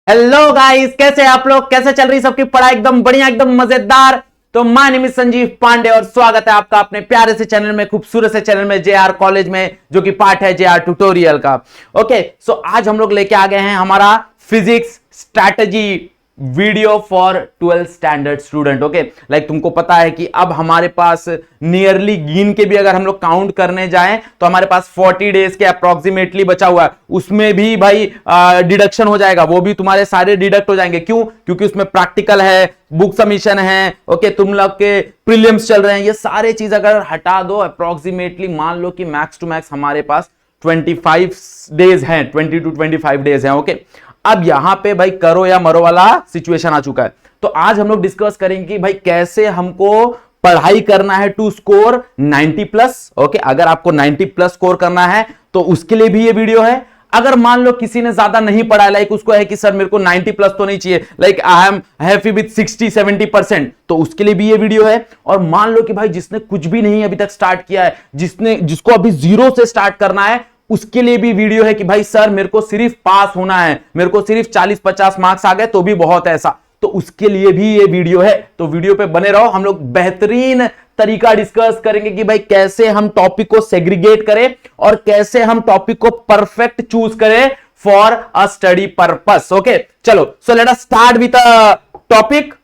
Hello guys, कैसे आप लोग? कैसे चल रही सबकी पढ़ाई? एकदम बढ़िया, एकदम मजेदार। तो my name is Sanjeev Pandey और स्वागत है आपका अपने प्यारे से चैनल में, खूबसूरत से चैनल में, जेआर कॉलेज में, जो कि पार्ट है जेआर ट्यूटोरियल का। ओके, सो आज हम लोग लेके आ गए हैं हमारा physics strategy video for 12th standard student. Okay, like तुमको पता है कि अब हमारे पास नियरली गिन के भी अगर हम लोग काउंट करने जाएं तो हमारे पास 40 डेज के अप्रोक्सीमेटली बचा हुआ है। उसमें भी भाई डिडक्शन हो जाएगा, वो भी तुम्हारे सारे डिडक्ट हो जाएंगे। क्यों? क्योंकि उसमें प्रैक्टिकल है, बुक सबमिशन है, ओके, तुम लोग के प्रीलिम्स चल रहे हैं। ये सारे चीज अगर हटा दो, अप्रोक्सीमेटली मान लो कि मैक्स टू मैक्स हमारे पास 25 डेज हैं, 20 to 25 डेज हैं। ओके, अब यहां पे भाई करो या मरो वाला सिचुएशन आ चुका है। तो आज हम लोग डिस्कस करेंगे कि भाई कैसे हमको पढ़ाई करना है टू स्कोर 90 प्लस। ओके, अगर आपको 90 प्लस स्कोर करना है तो उसके लिए भी ये वीडियो है। अगर मान लो किसी ने ज्यादा नहीं पढ़ा है, लाइक उसको है कि सर मेरे को 90 प्लस तो नहीं चाहिए, like I am happy with 60-70%, तो उसके लिए भी ये वीडियो है। और मान लो कि भाई जिसने कुछ भी नहीं अभी तक स्टार्ट किया है, जिसको अभी जीरो से स्टार्ट करना है, उसके लिए भी वीडियो है कि भाई सर मेरे को सिर्फ पास होना है, मेरे को सिर्फ 40-50 मार्क्स आ गए तो भी बहुत ऐसा, तो उसके लिए भी ये वीडियो है। तो वीडियो पे बने रहो, हम लोग बेहतरीन तरीका डिस्कस करेंगे कि भाई कैसे हम टॉपिक को सेग्रीगेट करें और कैसे हम टॉपिक को परफेक्ट चूज करें for a study purpose. Okay, चलो, so let us start with a topic.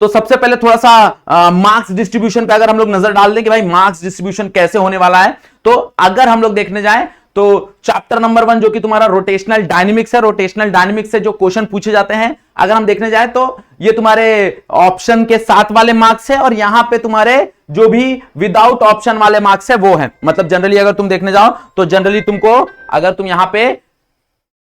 तो सबसे पहले थोड़ा सा मार्क्स डिस्ट्रीब्यूशन पे अगर हम लोग नजर डाल दें कि भाई मार्क्स डिस्ट्रीब्यूशन कैसे होने वाला है, तो अगर हम लोग देखने जाएं तो चैप्टर नंबर 1 जो कि तुम्हारा रोटेशनल डायनेमिक्स है, रोटेशनल डायनेमिक्स से जो क्वेश्चन पूछे जाते हैं, अगर हम देखने जाएं तो ये तुम्हारे ऑप्शन के साथ वाले मार्क्स है, और यहां पे तुम्हारे जो भी विदाउट ऑप्शन वाले मार्क्स है वो है। मतलब जनरली अगर तुम देखने जाओ तो जनरली तुमको, अगर तुम यहां पे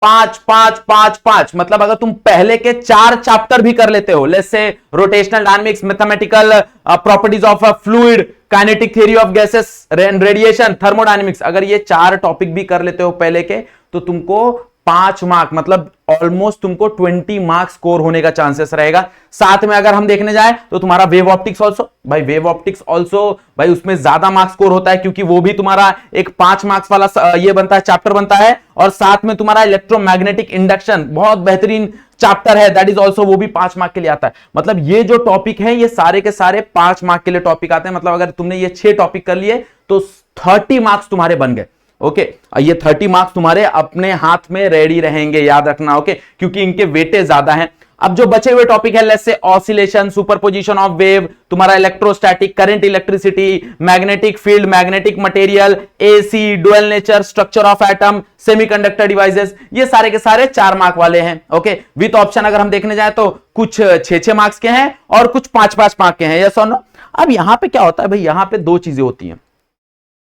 5-5-5-5, मतलब अगर तुम पहले के 4 चैप्टर भी कर लेते हो, let's say rotational dynamics, mathematical properties of a fluid, kinetic theory of gases and radiation, thermodynamics, अगर ये 4 टॉपिक भी कर लेते हो पहले के, तो तुमको 5 मार्क, मतलब ऑलमोस्ट तुमको 20 मार्क्स स्कोर होने का चांसेस रहेगा। साथ में अगर हम देखने जाए तो तुम्हारा वेव ऑप्टिक्स ऑल्सो, भाई वेव ऑप्टिक्स ऑल्सो भाई उसमें ज्यादा मार्क्स स्कोर होता है, क्योंकि वो भी तुम्हारा एक 5 मार्क्स वाला ये बनता है, चैप्टर बनता है। और साथ में तुम्हारा इलेक्ट्रोमैग्नेटिक इंडक्शन बहुत बेहतरीन चैप्टर है, दैट इज ऑल्सो, वो भी 5 मार्क के लिए आता है। मतलब ये जो टॉपिक है ये सारे के सारे 5 मार्क के लिए टॉपिक आते हैं। मतलब अगर तुमने ये 6 टॉपिक कर लिए तो 30 मार्क्स तुम्हारे बन गए। ओके, ये 30 मार्क्स तुम्हारे अपने हाथ में रेडी रहेंगे, याद रखना। ओके, क्योंकि इनके वेटेज ज्यादा हैं। अब जो बचे हुए टॉपिक है, let's say oscillation, superposition of wave, तुम्हारा electrostatic, current, electricity, magnetic field, magnetic material, AC, dual nature, structure of atom, semiconductor devices, ये सारे के सारे 4 मार्क वाले हैं। ओके, विथ ऑप्शन अगर हम देखने जाए तो कुछ 6-6 मार्क्स के हैं और कुछ 5-5 मार्क के हैं, यस और नो। अब यहां पे क्या होता है भाई, यहां पे 2 चीजें होती हैं।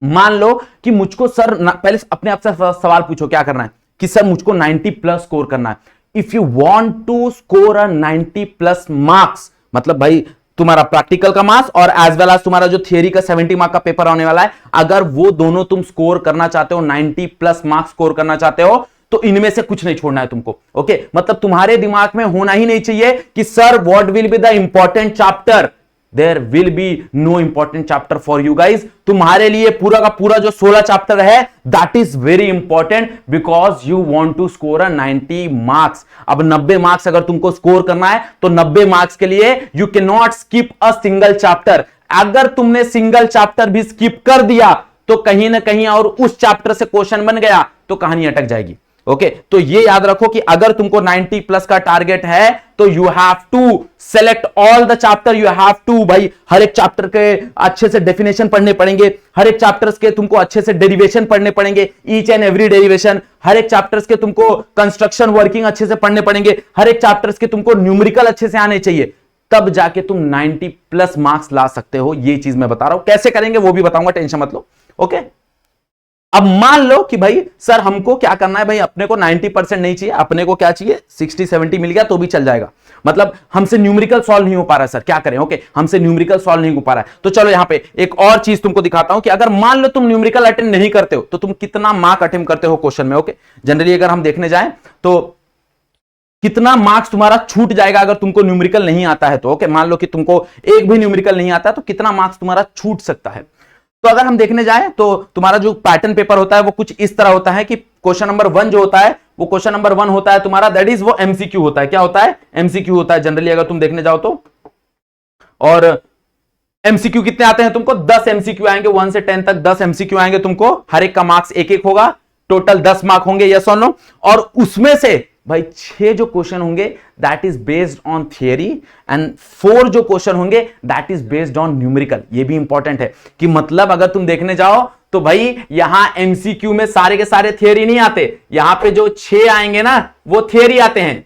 मान लो कि मुझको सर पहले अपने आप से सवाल पूछो क्या करना है, कि सर मुझको 90 प्लस स्कोर करना है। If you want to score a 90 plus marks, मतलब भाई तुम्हारा प्रैक्टिकल का मार्क्स और एज वेल एज तुम्हारा जो थियरी का 70 मार्क का पेपर आने वाला है, अगर वो दोनों तुम स्कोर करना चाहते हो, 90 प्लस मार्क्स स्कोर करना चाहते हो, तो इनमें से कुछ नहीं छोड़ना है तुमको। ओके, मतलब तुम्हारे दिमाग में होना ही नहीं चाहिए कि sir what will be the important chapter. There will be no important chapter for you guys. तुम्हारे लिए पूरा का पूरा जो 16 चैप्टर है, that is very important because you want to score a 90 marks. अब 90 मार्क्स अगर तुमको स्कोर करना है तो 90 मार्क्स के लिए you cannot skip a single chapter. अगर तुमने सिंगल चैप्टर भी स्किप कर दिया तो कहीं ना कहीं और उस चैप्टर से क्वेश्चन बन गया तो कहानी अटक जाएगी। ओके, तो ये याद रखो कि अगर तुमको 90 प्लस का टारगेट है तो you have to select all the chapter, you have to, भाई हर एक चैप्टर के अच्छे से डेफिनेशन पढ़ने पड़ेंगे, हर एक चैप्टर्स के तुमको अच्छे से डेरिवेशन पढ़ने पड़ेंगे, ईच एंड एवरी डेरिवेशन, हर एक चैप्टर्स के तुमको कंस्ट्रक्शन वर्किंग अच्छे से पढ़ने पड़ेंगे, हर एक चैप्टर्स के तुमको न्यूमेरिकल अच्छे से आने चाहिए, तब जाके तुम 90 प्लस मार्क्स ला सकते हो। ये चीज मैं बता रहा हूं, कैसे करेंगे वो भी बताऊंगा, टेंशन मत लो। ओके, अब मान लो कि भाई सर हमको क्या करना है, भाई अपने को 90% नहीं चाहिए, अपने को क्या चाहिए, 60-70 मिल गया तो भी चल जाएगा। मतलब हमसे न्यूमेरिकल सॉल्व नहीं हो पा रहा है, सर क्या करें। ओके, हमसे न्यूमेरिकल सॉल्व नहीं हो पा रहा है, तो चलो यहां पे एक और चीज तुमको दिखाता हूं कि अगर मान लो तुम न्यूमेरिकल अटेंड नहीं करते हो तो तुम कितना मार्क अटेम्प्ट करते हो क्वेश्चन में। ओके, जनरली अगर हम देखने जाएं तो कितना मार्क्स तुम्हारा छूट जाएगा अगर तुमको न्यूमेरिकल नहीं आता है तो। ओके, मान लो कि तुमको एक भी न्यूमेरिकल नहीं आता है तो कितना मार्क्स तुम्हारा छूट सकता है। तो अगर हम देखने जाएं तो तुम्हारा जो पैटर्न पेपर होता है वो कुछ इस तरह होता है कि क्वेश्चन नंबर 1 जो होता है वो क्वेश्चन नंबर 1 होता है तुम्हारा, दैट इज वो एमसीक्यू होता है। क्या होता है? एमसीक्यू होता है जनरली, अगर तुम देखने जाओ तो। और एमसीक्यू कितने आते हैं तुमको? 10 एमसीक्यू आएंगे, 1 से 10 तक 10 एमसीक्यू आएंगे तुमको, हर एक का मार्क्स एक एक होगा, टोटल 10 मार्क होंगे, यस और नो। और उसमें से भाई 6 जो क्वेश्चन होंगे that is based on theory and 4 जो क्वेश्चन होंगे that is based on numerical. ये भी इंपॉर्टेंट है कि मतलब अगर तुम देखने जाओ तो भाई यहां एमसीक्यू में सारे के सारे थियरी नहीं आते, यहां पे जो 6 आएंगे ना वो थियरी आते हैं,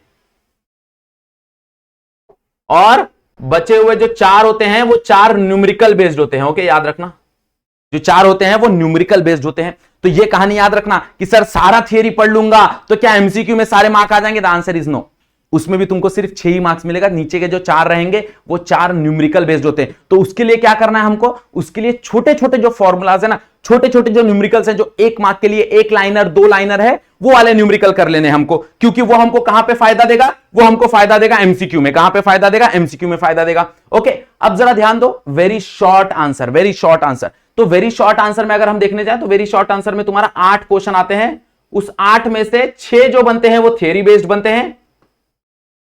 और बचे हुए जो 4 होते हैं वो 4 न्यूमेरिकल बेस्ड होते हैं। ओके, याद रखना, जो 4 होते हैं वो न्यूमेरिकल बेस्ड होते हैं। तो ये कहानी याद रखना कि सर सारा थियरी पढ़ लूंगा तो क्या एमसीक्यू में सारे मार्क आ जाएंगे? The answer is no. उसमें भी तुमको सिर्फ 6 ही मार्क्स मिलेगा, नीचे के जो 4 रहेंगे वो 4 न्यूमेरिकल बेस्ड होते हैं। तो उसके लिए क्या करना है हमको? उसके लिए छोटे छोटे जो फॉर्मूलाज है ना, छोटे छोटे जो न्यूमेरिकल्स हैं, जो 1 मार्क के लिए 1 लाइनर 2 लाइनर है, वो वाले न्यूमेरिकल कर लेने हमको, क्योंकि वो हमको कहां पे फायदा देगा? वो हमको फायदा देगा एमसीक्यू में। कहां पे फायदा देगा? एमसीक्यू में फायदा देगा। ओके, अब जरा ध्यान दो, very short answer, very short answer. तो वेरी शॉर्ट आंसर में अगर हम देखने जाए तो वेरी शॉर्ट आंसर में तुम्हारा 8 क्वेश्चन आते हैं, उस 8 में से 6 जो बनते हैं वो थियरी बेस्ड बनते हैं,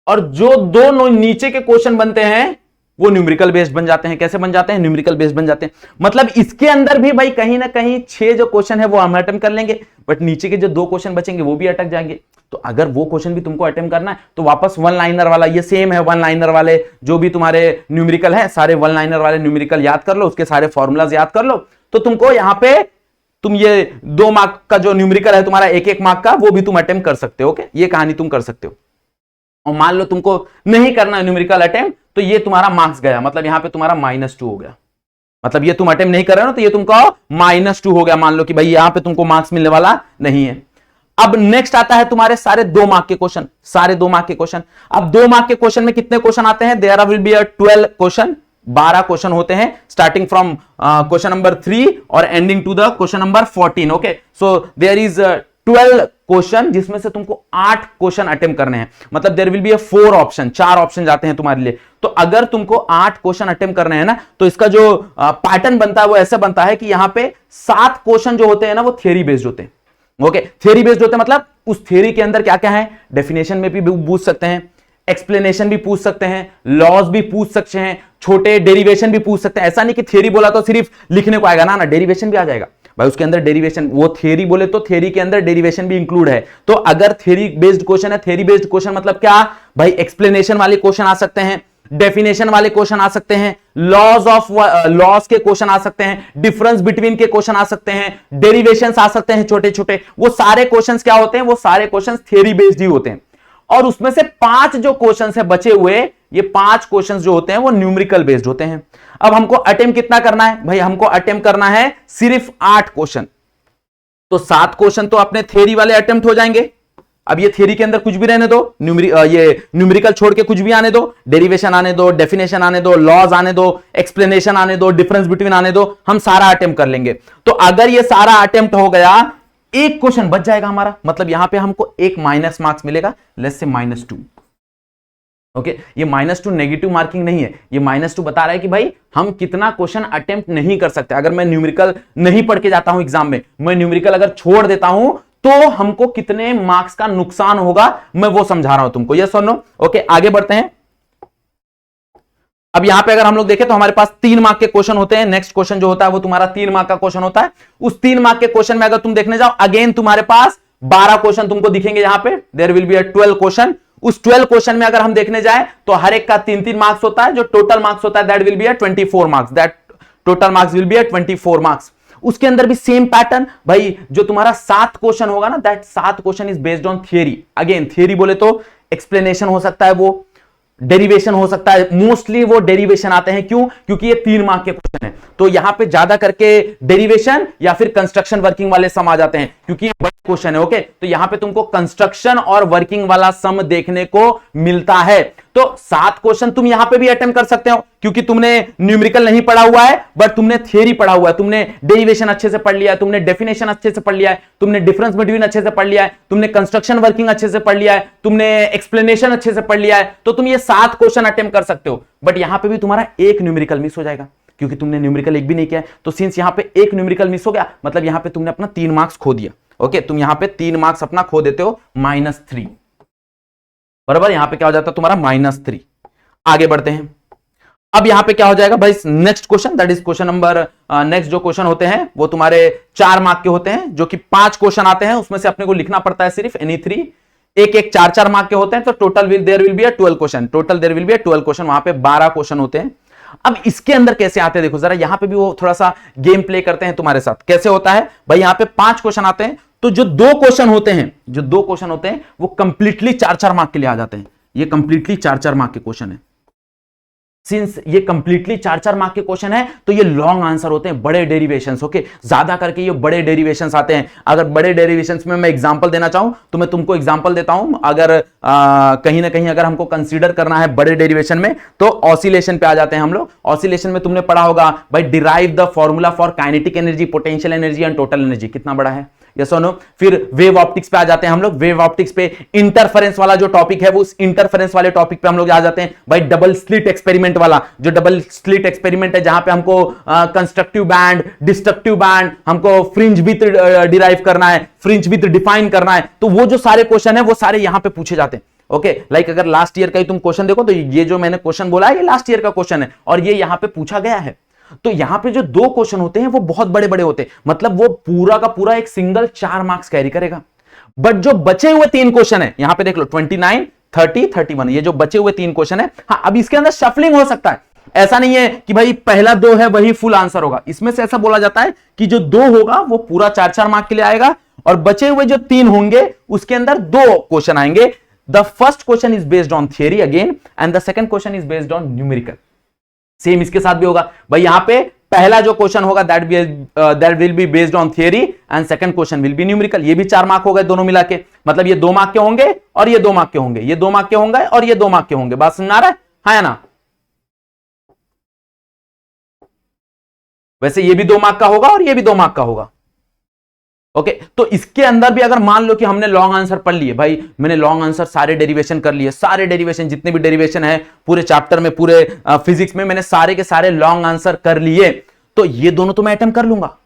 और जो 2 नीचे के क्वेश्चन बनते हैं वो न्यूमेरिकल बेस्ड बन जाते हैं। कैसे बन जाते हैं? न्यूमेरिकल बेस्ड बन जाते हैं। मतलब इसके अंदर भी भाई कहीं ना कहीं 6 जो क्वेश्चन है वो हम अटेम्प्ट कर लेंगे, बट नीचे के जो 2 क्वेश्चन बचेंगे वो भी अटक जाएंगे। तो अगर वो क्वेश्चन भी तुमको अटेम्प्ट करना है तो वापस 1 लाइनर वाला, ये सेम है 1 लाइनर वाले जो भी तुम्हारे न्यूमेरिकल है, सारे 1 लाइनर वाले न्यूमेरिकल याद कर लो, उसके सारे फॉर्मुलाज याद कर लो, तो तुमको यहां पे तुम ये 2 मार्क का जो न्यूमेरिकल है तुम्हारा 1-1 मार्क का, वो भी तुम अटेम्प्ट कर सकते हो। ओके, ये कहानी तुम कर सकते हो। और मान लो तुमको नहीं करना न्यूमेरिकल अटेम्प्ट, तो ये तुम्हारा मार्क्स गया, मतलब यहां पे तुम्हारा -2 हो गया। मतलब ये तुम अटेम्प्ट नहीं कर रहे हो तो ये तुमको -2 हो गया। मान लो कि भाई यहां पे तुमको मार्क्स मिलने वाला नहीं है। अब नेक्स्ट आता है तुम्हारे सारे 2 मार्क के क्वेश्चन, सारे 2 मार्क के क्वेश्चन। अब 2 मार्क के क्वेश्चन में कितने क्वेश्चन आते हैं? There will be 12 question, 12 question होते हैं, स्टार्टिंग फ्रॉम क्वेश्चन नंबर 3 और ending to the question number 14। Okay, so there is 12 question, जिसमें से तुमको 8 क्वेश्चन अटेम्प्ट करने हैं। मतलब there will be 4 option, 4 option जाते हैं तुम्हारे लिए। तो अगर तुमको 8 क्वेश्चन अटेम्प्ट करने हैं ना, तो इसका जो पैटर्न बनता है वो ऐसा बनता है कि यहां पे 7 क्वेश्चन जो होते हैं ना वो थियरी बेस्ड होते हैं। ओके, थियरी बेस्ड होते हैं, मतलब उस थियरी के अंदर क्या क्या है? डेफिनेशन में भी पूछ सकते हैं, एक्सप्लेनेशन भी पूछ सकते हैं, लॉज भी पूछ सकते हैं, छोटे डेरिवेशन भी पूछ सकते हैं। ऐसा नहीं कि थियरी बोला तो सिर्फ लिखने को आएगा ना, डेरिवेशन भी आ जाएगा भाई उसके अंदर। डेरिवेशन, वो थियरी बोले तो थियरी के अंदर डेरिवेशन भी इंक्लूड है। तो अगर थियरी बेस्ड क्वेश्चन है, थियरी बेस्ड क्वेश्चन मतलब क्या भाई? एक्सप्लेनेशन वाले क्वेश्चन आ सकते हैं, डेफिनेशन वाले क्वेश्चन आ सकते हैं, लॉज के क्वेश्चन आ सकते हैं, डिफरेंस बिटवीन के क्वेश्चन आ सकते हैं, डेरिवेशंस आ सकते हैं छोटे छोटे। वो सारे क्वेश्चंस क्या होते हैं? वो सारे क्वेश्चंस थियरी बेस्ड ही होते हैं। और उसमें से 5 जो क्वेश्चंस है बचे हुए, ये 5 क्वेश्चंस जो होते हैं वो न्यूमेरिकल बेस्ड होते हैं। अब हमको अटेम्प्ट कितना करना है भाई? हमको अटेम्प्ट करना है सिर्फ 8 क्वेश्चन। तो 7 क्वेश्चन तो अपने थियरी वाले अटेम्प्ट हो जाएंगे। अब ये थियरी के अंदर कुछ भी रहने दो, ये न्यूमेरिकल छोड़ के कुछ भी आने दो, डेरिवेशन आने दो, डेफिनेशन आने दो, लॉज आने दो, एक्सप्लेनेशन आने दो, डिफरेंस बिटवीन आने दो, हम सारा अटेम्प्ट कर लेंगे। तो अगर ये सारा अटेम्प्ट हो गया, 1 क्वेश्चन बच जाएगा हमारा, मतलब यहां पे हमको 1 माइनस मार्क्स मिलेगा, लेट्स से -2। ओके, ये -2 नेगेटिव मार्किंग नहीं है, ये -2 बता रहा है कि भाई हम कितना क्वेश्चन अटेम्प्ट नहीं कर सकते। अगर मैं न्यूमेरिकल नहीं पढ़ के जाता हूं एग्जाम में, मैं न्यूमेरिकल अगर छोड़ देता हूं तो हमको कितने मार्क्स का नुकसान होगा, मैं वो समझा रहा हूं तुमको। यस और नो? ओके, आगे बढ़ते हैं। अब यहां पे अगर हम लोग देखें तो हमारे पास 3 मार्क के क्वेश्चन होते हैं। नेक्स्ट क्वेश्चन जो होता है वो तुम्हारा 3 मार्क का क्वेश्चन होता है। उस 3 मार्क के क्वेश्चन में अगर तुम देखने जाओ, अगेन तुम्हारे पास 12 क्वेश्चन तुमको दिखेंगे। यहां पे देयर विल बी 12 क्वेश्चन। उस 12 क्वेश्चन में अगर हम देखने जाए तो हर एक का 3-3 मार्क्स होता है। जो टोटल मार्क्स होता है that will be 24 marks, that total marks will be 24 marks. उसके अंदर भी सेम पैटर्न भाई, जो तुम्हारा 7 क्वेश्चन होगा ना, that 7 question is based on theory. Again theory बोले तो एक्सप्लेनेशन हो सकता है, वो डेरिवेशन हो सकता है, मोस्टली वो डेरिवेशन आते हैं। क्यों? क्योंकि ये 3 मार्क के क्वेश्चन है, तो यहां पे ज्यादा करके डेरिवेशन या फिर कंस्ट्रक्शन वर्किंग वाले सम आ जाते हैं, क्योंकि ये बड़ा क्वेश्चन है। ओके, तो यहां पे तुमको कंस्ट्रक्शन और वर्किंग वाला सम देखने को मिलता है। तो 7 क्वेश्चन तुम यहां पे भी अटेम्प्ट कर सकते हो, क्योंकि तुमने न्यूमेरिकल नहीं पढ़ा हुआ है बट तुमने थियरी पढ़ा हुआ है, तुमने डेरिवेशन अच्छे से पढ़ लिया है, तुमने डेफिनेशन अच्छे से पढ़ लिया है, तुमने डिफरेंस बिटवीन अच्छे से पढ़ लिया है, तुमने कंस्ट्रक्शन वर्किंग अच्छे से पढ़ लिया है, तुमने एक्सप्लेनेशन अच्छे से पढ़ लिया है, तो तुम ये 7 क्वेश्चन अटेम्प्ट कर सकते हो। बट यहां पे भी तुम्हारा 1 न्यूमेरिकल मिस हो जाएगा, क्योंकि तुमने न्यूमेरिकल एक भी नहीं किया है। तो सिंस यहां पे 1 न्यूमेरिकल मिस हो गया, मतलब यहां पे तुमने अपना 3 मार्क्स खो दिया। ओके, तुम यहां पे 3 मार्क्स अपना खो देते हो, -3, बराबर। यहां पे क्या हो जाता है तुम्हारा -3। आगे बढ़ते हैं। अब यहां पे क्या हो जाएगा भाई, next question, that is question number, next जो क्वेश्चन होते हैं वो तुम्हारे 4 मार्क के होते हैं, जो कि 5 क्वेश्चन आते हैं, उसमें से अपने को लिखना पड़ता है सिर्फ एनी 3, एक एक 4-4 मार्क के होते हैं, तो total there will be a 12 question, total there will be a 12 question, वहां पे 12 क्वेश्चन होते हैं। अब इसके अंदर कैसे आते हैं देखो जरा, यहां पे भी वो थोड़ा सा गेम प्ले करते हैं तुम्हारे साथ। कैसे होता है भाई, यहां पे 5 क्वेश्चन आते हैं, तो जो 2 क्वेश्चन होते हैं, जो 2 क्वेश्चन होते हैं वो कंप्लीटली 4-4 मार्क के लिए आ जाते हैं। ये कंप्लीटली 4-4 मार्क के क्वेश्चन है। सिंस ये कंप्लीटली 4-4 मार्क के क्वेश्चन है, तो ये लॉन्ग आंसर होते हैं, बड़े डेरिवेशंस। ओके, ज्यादा करके ये बड़े डेरिवेशंस आते हैं। अगर बड़े डेरिवेशंस में मैं एग्जांपल देना चाहूं तो मैं तुमको एग्जांपल देता हूं। अगर कहीं ना कहीं अगर हमको कंसीडर करना है बड़े डेरिवेशन में, तो ऑसिलेशन पे आ जाते हैं हम लोग। ऑसिलेशन में तुमने पढ़ा होगा भाई, derive the formula for kinetic energy, potential energy and total energy, कितना बड़ा है, यस और नो। फिर वेव ऑप्टिक्स पे आ जाते हैं हम लोग। वेव ऑप्टिक्स पे इंटरफेरेंस वाला जो टॉपिक है, वो उस इंटरफेरेंस वाले टॉपिक पे हम लोग आ जाते हैं भाई। डबल स्लिट एक्सपेरिमेंट वाला, जो डबल स्लिट एक्सपेरिमेंट है, जहां पे हमको कंस्ट्रक्टिव बैंड, डिस्ट्रक्टिव बैंड, हमको फ्रिंज विथ डिराइव करना है, फ्रिंज विथ डिफाइन करना है, तो वो जो सारे क्वेश्चन है वो सारे यहां पे पूछे जाते हैं। ओके, लाइक अगर लास्ट ईयर का ही तुम क्वेश्चन देखो, तो ये जो मैंने क्वेश्चन बोला है ये लास्ट ईयर का क्वेश्चन है, और ये यहां पे पूछा गया है। तो यहां पे जो 2 क्वेश्चन होते हैं वो बहुत बड़े बड़े होते हैं, मतलब वो पूरा का पूरा एक सिंगल 4 मार्क्स कैरी करेगा। बट जो बचे हुए 3 क्वेश्चन है, यहां पे देख लो 29, 30, 31, ये जो बचे हुए 3 क्वेश्चन है, हाँ अब इसके अंदर शफलिंग हो सकता है। ऐसा नहीं है कि भाई पहला 2 है वही फुल आंसर होगा। इसमें से ऐसा बोला जाता है कि जो 2 होगा वो पूरा 4-4 मार्क के लिए आएगा, और बचे हुए जो 3 होंगे उसके अंदर 2 क्वेश्चन आएंगे। The first question is based on theory again, and the second question is based on numerical. Same इसके साथ भी होगा भाई। यहां पे पहला जो क्वेश्चन होगा that will be based on theory, and second question will be numerical. ये भी 4 मार्क हो गए दोनों मिला के, मतलब ये 2 मार्क के होंगे और ये 2 मार्क के होंगे, ये 2 मार्क के होंगे और ये 2 मार्क के होंगे। बात समझ आ रहा है, हाँ या ना? वैसे ये भी 2 मार्क का होगा और ये भी 2 मार्क का होगा। ओके, तो इसके अंदर भी अगर मान लो कि हमने लॉन्ग आंसर पढ़ लिए, भाई मैंने लॉन्ग आंसर सारे डेरिवेशन कर लिए, सारे डेरिवेशन जितने भी डेरिवेशन है पूरे चैप्टर में, पूरे फिजिक्स में मैंने सारे के सारे लॉन्ग आंसर कर लिए, तो ये दोनों तो मैं अटेम्प्ट कर लूंगा।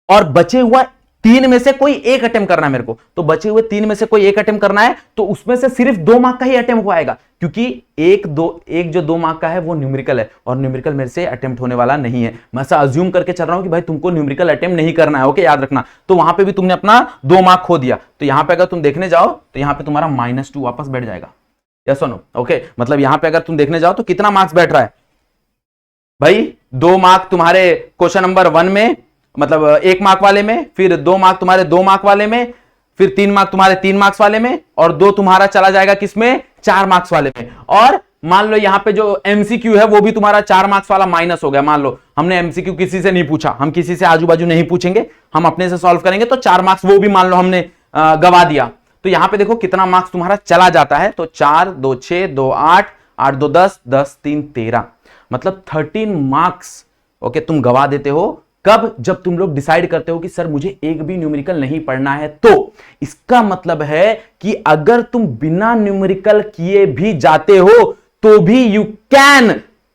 और बचे हुआ 3 में से कोई एक अटेम्प्ट करना है मेरे को, तो बचे हुए 3 में से कोई एक अटेम्प्ट करना है, तो उसमें से सिर्फ 2 मार्क का ही अटेम्प्ट हो आएगा, क्योंकि एक जो 2 मार्क का है वो न्यूमेरिकल है, और न्यूमेरिकल मेरे से अटेम्प्ट होने वाला नहीं है। मैं ऐसा अज्यूम करके चल रहा हूं कि भाई तुमको न्यूमेरिकल अटेम्प्ट नहीं करना है। ओके, याद रखना। तो वहां पे भी तुमने अपना 2 मार्क खो दिया, तो यहां पे अगर तुम देखने जाओ तो यहां पे तुम्हारा -2 वापस बैठ जाएगा, यस और नो। ओके, मतलब यहां पे अगर तुम देखने जाओ तो कितना मार्क्स बैठ रहा है भाई, 2 मार्क तुम्हारे क्वेश्चन नंबर 1 में, मतलब 1 मार्क वाले में, फिर 2 मार्क तुम्हारे 2 मार्क वाले में, फिर 3 मार्क तुम्हारे 3 मार्क्स वाले में, और 2 तुम्हारा चला जाएगा किसमें, 4 मार्क्स वाले में। और मान लो यहां पे जो एमसीक्यू है वो भी तुम्हारा 4 मार्क्स वाला माइनस हो गया। मान लो हमने एमसीक्यू किसी से नहीं पूछा, हम किसी से आजू बाजू नहीं पूछेंगे, हम अपने से सॉल्व करेंगे, तो 4 मार्क्स वो भी मान लो हमने गवा दिया। तो यहां पे देखो कितना मार्क्स तुम्हारा चला जाता है, तो 4, 2, 6, 2, 8, 8, 2, 10, 10, 3, 13, मतलब 13 मार्क्स ओके तुम गवा देते हो। कब? जब तुम लोग डिसाइड करते हो कि सर मुझे एक भी न्यूमेरिकल नहीं पढ़ना है। तो इसका मतलब है कि अगर तुम बिना न्यूमेरिकल किए भी जाते हो तो भी यू कैन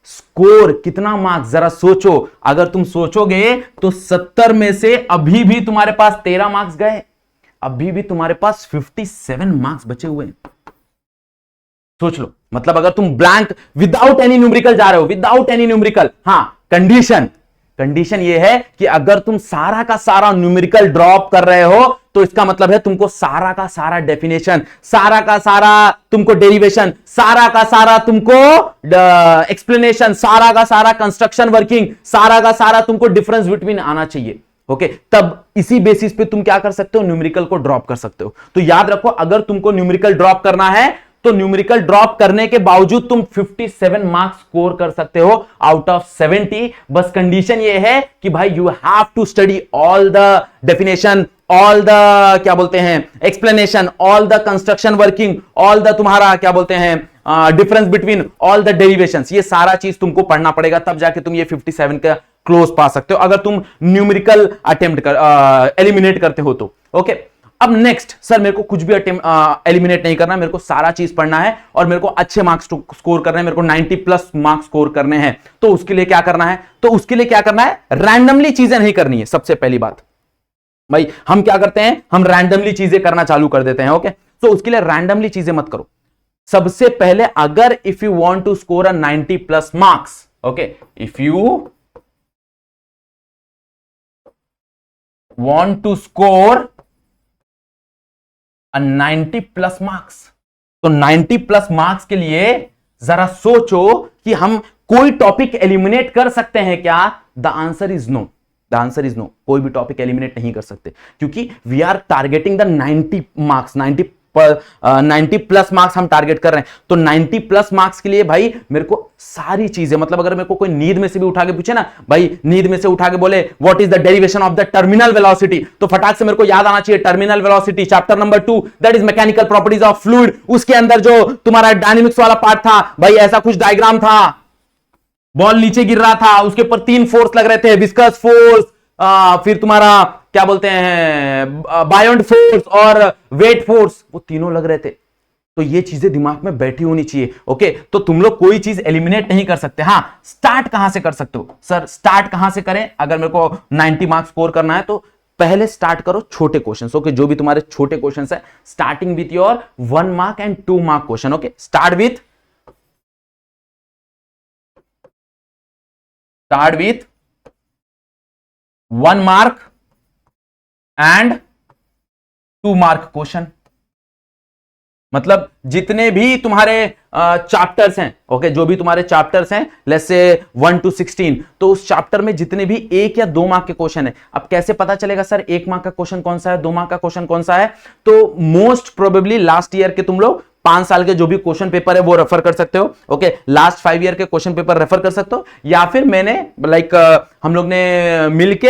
स्कोर कितना मार्क्स, जरा सोचो। अगर तुम सोचोगे तो 70 में से अभी भी तुम्हारे पास 13 मार्क्स गए, अभी भी तुम्हारे पास 57 मार्क्स बचे हुए हैं। सोच लो, मतलब अगर तुम ब्लैंक विदाउट एनी न्यूमेरिकल जा रहे हो, विदाउट एनी न्यूमेरिकल, हाँ कंडीशन ये है कि अगर तुम सारा का सारा न्यूमेरिकल ड्रॉप कर रहे हो तो इसका मतलब है तुमको सारा का सारा डेफिनेशन, सारा का सारा तुमको डेरिवेशन, सारा का सारा तुमको एक्सप्लेनेशन, सारा का सारा कंस्ट्रक्शन वर्किंग, सारा का सारा तुमको डिफरेंस बिटवीन आना चाहिए। ओके, तब इसी बेसिस पे तुम क्या कर सकते हो, न्यूमेरिकल को ड्रॉप कर सकते हो। तो याद रखो, अगर तुमको न्यूमेरिकल ड्रॉप करना है तो न्यूमेरिकल ड्रॉप करने के बावजूद तुम 57 मार्क्स स्कोर कर सकते हो आउट ऑफ 70। बस कंडीशन ये है कि भाई you have to study all the definition, all the क्या बोलते हैं explanation, all the construction working, all the तुम्हारा क्या बोलते हैं difference between all the derivations, ये सारा चीज तुमको पढ़ना पड़ेगा, तब जाके तुम ये 57 का क्लोज पा सकते हो, अगर तुम न्यूमेरिकल अटेम्प्ट कर एलिमिनेट करते हो तो। ओके, अब नेक्स्ट, सर मेरे को कुछ भी एलिमिनेट नहीं करना, मेरे को सारा चीज पढ़ना है और मेरे को अच्छे मार्क्स स्कोर करने हैं, मेरे को 90+ मार्क्स स्कोर करने हैं। तो उसके लिए क्या करना है, तो उसके लिए क्या करना है, रैंडमली चीजें नहीं करनी है। सबसे पहली बात भाई हम क्या करते हैं, हम रैंडमली चीजें करना चालू कर देते हैं। ओके, तो उसके लिए रैंडमली चीजें मत करो। सबसे पहले अगर if you want to score a 90 plus marks, okay, if you want to score a 90 plus marks, तो 90 प्लस मार्क्स के लिए जरा सोचो कि हम कोई टॉपिक एलिमिनेट कर सकते हैं क्या? The answer is no, the answer is no. कोई भी टॉपिक एलिमिनेट नहीं कर सकते, क्योंकि we are targeting the 90 marks, 90 plus marks हम टारगेट कर रहे हैं। तो 90 प्लस मार्क्स के लिए भाई मेरे को सारी चीजें, मतलब अगर मेरे को कोई नींद में से भी उठा के पूछे ना, भाई नींद में से उठा के बोले what is the derivation of the terminal velocity, तो फटाक से मेरे को याद आना चाहिए terminal velocity, chapter number 2 that is mechanical properties of fluid. उसके अंदर जो तुम्हारा डायनेमिक्स वाला पार्ट था भाई, ऐसा कुछ डायग्राम था, बॉल नीचे गिर रहा था, उसके ऊपर 3 फोर्स लग रहे थे, विस्कस फोर्स, फिर तुम्हारा क्या बोलते हैं बायोंट फोर्स और वेट फोर्स, वो तीनों लग रहे थे। तो ये चीजें दिमाग में बैठी होनी चाहिए। ओके, तो तुम लोग कोई चीज एलिमिनेट नहीं कर सकते। हाँ, स्टार्ट कहां से कर सकते हो? सर स्टार्ट कहां से करें? अगर मेरे को 90 मार्क्स स्कोर करना है तो पहले स्टार्ट करो छोटे क्वेश्चंस। ओके, जो भी तुम्हारे छोटे क्वेश्चंस है, starting with your 1 mark and 2 mark question. Okay, start with 1 mark and 2 mark question. मतलब जितने भी तुम्हारे चैप्टर्स हैं, ओके, जो भी तुम्हारे चैप्टर्स हैं, लेट्स से 1 to 16, तो उस चैप्टर में जितने भी 1 या 2 मार्क के क्वेश्चन है। अब कैसे पता चलेगा सर 1 मार्क का क्वेश्चन कौन सा है, 2 मार्क का क्वेश्चन कौन सा है? तो मोस्ट प्रोबेबली लास्ट ईयर के तुम लोग 5 साल के जो भी क्वेश्चन पेपर है वो रेफर कर सकते हो। ओके, लास्ट 5 ईयर के क्वेश्चन पेपर रेफर कर सकते हो, या फिर मैंने हम लोग ने मिलके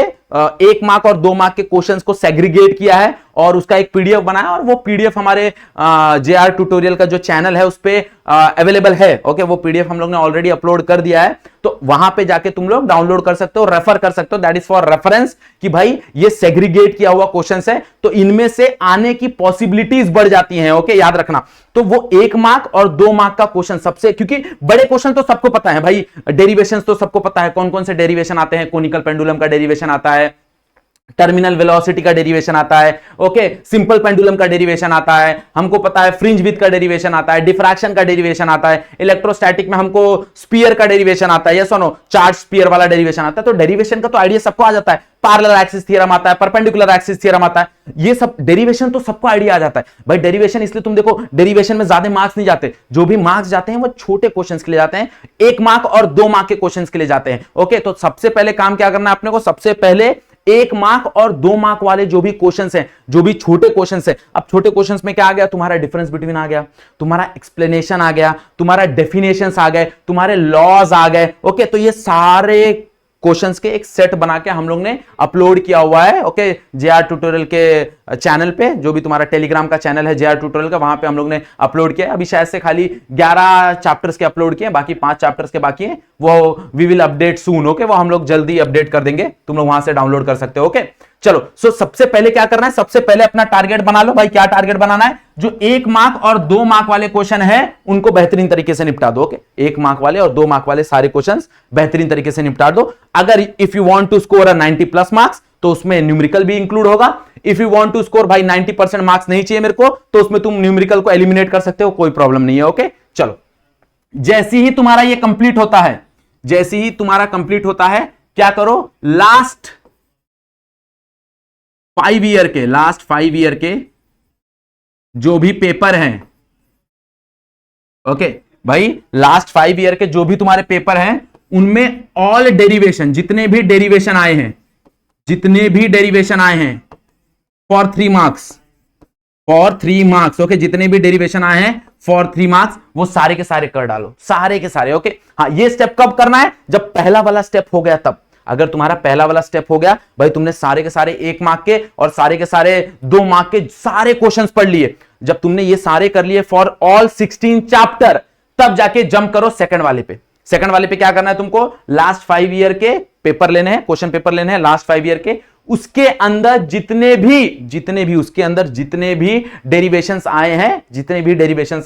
1 मार्क और 2 मार्क के क्वेश्चंस को सेग्रीगेट किया है और उसका एक पीडीएफ बनाया, और वो पीडीएफ हमारे जेआर ट्यूटोरियल का जो चैनल है उस पे अवेलेबल है। ओके, वो पीडीएफ हम लोग ने ऑलरेडी अपलोड कर दिया है, तो वहां पे जाके तुम लोग डाउनलोड कर सकते हो, रेफर कर सकते हो। दैट इज फॉर रेफरेंस कि भाई ये सेग्रीगेट किया हुआ क्वेश्चंस है, तो इनमें से आने की पॉसिबिलिटीज बढ़ जाती हैं। ओके, याद रखना। तो वो 1 मार्क और 2 मार्क का क्वेश्चन सबसे, क्योंकि बड़े क्वेश्चन तो सबको पता है भाई, डेरिवेशंस तो सबको पता है, कौन कौन से डेरिवेशन आते हैं। कोनिकल पेंडुलम का डेरिवेशन आता है, टर्मिनल वेलोसिटी का डेरिवेशन आता है, ओके, सिंपल पेंडुलम का डेरिवेशन आता है, हमको पता है फ्रिंज विड्थ का डेरिवेशन आता है, डिफ्रैक्शन का डेरिवेशन आता है, इलेक्ट्रोस्टैटिक में हमको स्फीयर का डेरिवेशन आता है, यस और नो, चार्ज स्फीयर वाला डेरिवेशन आता है। तो डेरिवेशन का तो आइडिया सबको आ जाता है, पैरेलल एक्सिस थ्योरम आता है, परपेंडिकुलर एक्सिस थ्योरम आता है, ये सब डेरिवेशन तो सबको आइडिया आ जाता है भाई। डेरिवेशन इसलिए तुम देखो, डेरिवेशन में ज्यादा मार्क्स नहीं जाते, जो भी मार्क्स जाते हैं वो छोटे क्वेश्चंस के लिए जाते हैं, 1 मार्क और 2 मार्क के क्वेश्चंस के लिए जाते हैं। ओके, तो सबसे पहले काम क्या करना है अपने को? सबसे पहले 1 मार्क और 2 मार्क वाले जो भी क्वेश्चंस हैं, जो भी छोटे क्वेश्चंस हैं, अब छोटे क्वेश्चंस में क्या आ गया? तुम्हारा डिफरेंस बिटवीन आ गया, तुम्हारा एक्सप्लेनेशन आ गया, तुम्हारा डेफिनेशंस आ गए, तुम्हारे लॉज आ गए। ओके, तो ये सारे क्वेश्चंस के एक सेट बना के हम लोग ने अपलोड किया हुआ है। ओके, जेआर ट्यूटोरियल के चैनल पे, जो भी तुम्हारा टेलीग्राम का चैनल है जेआर ट्यूटोरियल का, वहां पे हम लोग ने अपलोड किया। अभी शायद से खाली 11 चैप्टर्स के अपलोड किए, बाकी 5 चैप्टर्स के बाकी हैं, वो we will update soon. Okay, वो हम लोग जल्दी अपडेट कर देंगे, तुम लोग वहां से डाउनलोड कर सकते हो। ओके, चलो, सो सबसे पहले क्या करना है? सबसे पहले अपना टारगेट बना लो भाई। क्या टारगेट बनाना है? जो 1 मार्क और 2 मार्क वाले क्वेश्चन है उनको बेहतरीन तरीके से निपटा दो। ओके, 1 मार्क वाले और 2 मार्क वाले सारे क्वेश्चंस बेहतरीन तरीके से निपटा दो। अगर if you want to score 90 plus marks तो उसमें न्यूमेरिकल भी इंक्लूड होगा। If you want to score भाई 90% मार्क्स नहीं चाहिए मेरे को, तो उसमें तुम न्यूमेरिकल को एलिमिनेट कर सकते हो, कोई प्रॉब्लम नहीं है। ओके, चलो, जैसे ही तुम्हारा ये कंप्लीट होता है, जैसे ही तुम्हारा कंप्लीट होता है, क्या करो? लास्ट 5 ईयर के जो भी पेपर हैं, ओके भाई, लास्ट 5 ईयर के जो भी तुम्हारे पेपर हैं, उनमें ऑल डेरिवेशन, जितने भी डेरिवेशन आए हैं फॉर 3 मार्क्स, ओके, जितने भी डेरिवेशन आए हैं फॉर 3 मार्क्स, वो सारे के सारे कर डालो, सारे के सारे। ओके, हाँ, ये स्टेप कब करना है? जब पहला वाला स्टेप हो गया तब। अगर तुम्हारा पहला वाला स्टेप हो गया भाई, तुमने सारे के सारे 1 मार्क के और सारे के सारे 2 मार्क के सारे क्वेश्चंस पढ़ लिए, जब तुमने ये सारे कर लिए फॉर ऑल 16 चैप्टर, तब जाके जंप करो सेकंड वाले पे। सेकंड वाले पे क्या करना है तुमको? लास्ट 5 ईयर के पेपर लेने हैं, क्वेश्चन पेपर लेने हैं लास्ट 5 ईयर के, उसके अंदर जितने भी उसके अंदर जितने भी डेरिवेशंस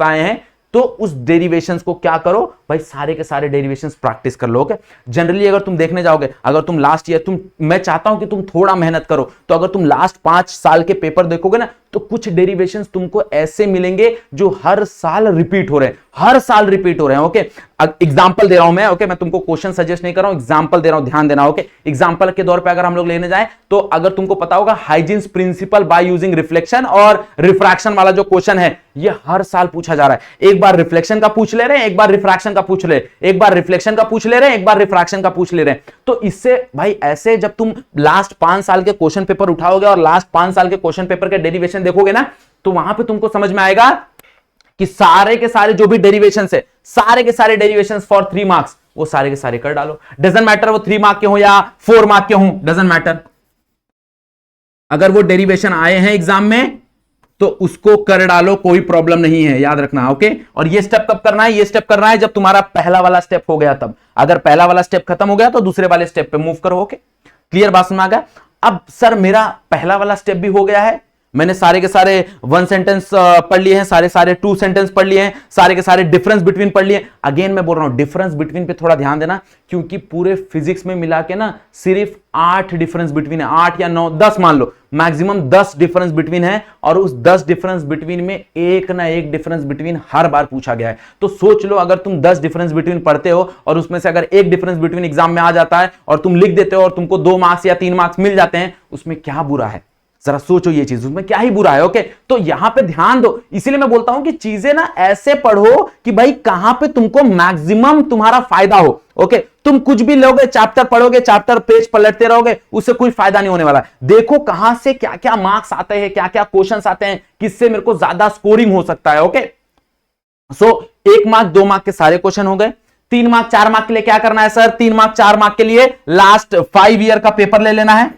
आए हैं, तो उस डेरिवेशंस को क्या करो भाई, सारे के सारे डेरिवेशंस प्रैक्टिस कर लो। ओके, जनरली अगर तुम देखने जाओगे, अगर तुम लास्ट ईयर मैं चाहता हूं कि तुम थोड़ा मेहनत करो, तो अगर तुम लास्ट 5 साल के पेपर देखोगे ना, तो कुछ डेरिवेशंस तुमको ऐसे मिलेंगे जो हर साल रिपीट हो रहे हैं, हर साल रिपीट हो रहे हैं। ओके, एग्जांपल दे रहा हूं मैं। ओके, मैं तुमको क्वेश्चन सजेस्ट नहीं कर रहा हूं, एग्जांपल दे रहा हूं, ध्यान देना। ओके, एग्जांपल के दौर पे अगर हम लोग लेने जाए, तो अगर तुमको पता होगा hygienes principal by using reflection और रिफ्रैक्शन वाला जो क्वेश्चन है, ये हर साल पूछा जा रहा है। एक बार रिफ्लेक्शन का पूछ ले रहे हैं, एक बार रिफ्रैक्शन का पूछ ले, एक बार रिफ्लेक्शन का पूछ ले रहे हैं, एक बार रिफ्रैक्शन का पूछ ले रहे हैं। तो इससे भाई ऐसे जब तुम लास्ट 5 साल के क्वेश्चन पेपर उठाओगे और लास्ट 5 साल के क्वेश्चन पेपर के डेरिवेशन देखोगे ना, तो वहां पे तुमको समझ में आएगा कि सारे के सारे जो भी डेरिवेशन है, सारे के सारे डेरिवेशन फॉर 3 मार्क्स, वो सारे के सारे कर डालो। डजंट मैटर वो 3 मार्क के हो या 4 मार्क के हो, डजंट मैटर। अगर वो डेरिवेशन आए हैं एग्जाम में तो उसको कर डालो, कोई प्रॉब्लम नहीं है, याद रखना। ओके, और ये स्टेप कब करना है? ये स्टेप करना है जब तुम्हारा पहला वाला स्टेप हो गया तब। अगर पहला वाला स्टेप खत्म हो गया तो दूसरे वाले स्टेप पे मूव करो। ओके, क्लियर बात समझ आ गया? अब सर मेरा पहला वाला स्टेप भी हो गया है, मैंने सारे के सारे 1 सेंटेंस पढ़ लिए हैं, सारे 2 सेंटेंस पढ़ लिए हैं, सारे के सारे डिफरेंस बिटवीन पढ़ लिए। अगेन मैं बोल रहा हूं डिफरेंस बिटवीन पे थोड़ा ध्यान देना, क्योंकि पूरे फिजिक्स में मिला के ना सिर्फ 8 डिफरेंस बिटवीन है, 8 या 9 10 मान लो, मैक्सिमम 10 डिफरेंस बिटवीन है, और उस 10 डिफरेंस बिटवीन में एक ना एक डिफरेंस बिटवीन हर बार पूछा गया है। तो सोच लो, अगर तुम 10 डिफरेंस बिटवीन पढ़ते हो और उसमें से अगर एक डिफरेंस बिटवीन एग्जाम में आ जाता है और तुम लिख देते हो और तुमको 2 मार्क्स या 3 मार्क्स मिल जाते हैं, उसमें क्या बुरा है? जरा सोचो ये चीज, उसमें क्या ही बुरा है। ओके, तो यहां पे ध्यान दो। इसीलिए मैं बोलता हूं कि चीजें ना ऐसे पढ़ो कि भाई कहां पे तुमको मैक्सिमम तुम्हारा फायदा हो। ओके, तुम कुछ भी लोगे, चैप्टर पढ़ोगे, चैप्टर पेज पलटते रहोगे, उससे कोई फायदा नहीं होने वाला। देखो कहां से क्या क्या मार्क्स आते हैं, क्या क्या क्वेश्चंस आते हैं, किससे मेरे को ज्यादा स्कोरिंग हो सकता है। ओके, सो 1 मार्क 2 मार्क के सारे क्वेश्चन हो गए। 3 मार्क 4 मार्क के लिए क्या करना है सर? 3 मार्क 4 मार्क के लिए लास्ट 5 ईयर का पेपर ले लेना है,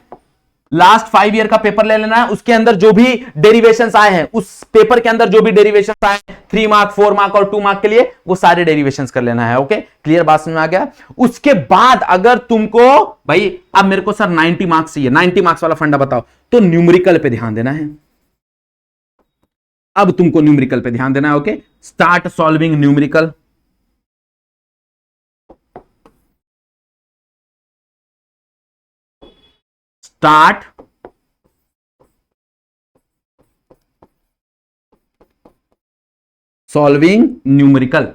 लास्ट 5 ईयर का पेपर ले लेना है। उसके अंदर जो भी डेरिवेशंस आए हैं, उस पेपर के अंदर जो भी डेरिवेशंस आए हैं 3 मार्क 4 मार्क और 2 मार्क के लिए, वो सारे डेरिवेशंस कर लेना है। ओके, क्लियर बात समझ में आ गया? उसके बाद अगर तुमको भाई अब मेरे को सर 90 मार्क्स चाहिए, 90 मार्क्स वाला फंडा बताओ, तो न्यूमेरिकल पे ध्यान देना है। अब तुमको न्यूमेरिकल पे ध्यान देना है। Okay, start solving numerical. Start solving numerical.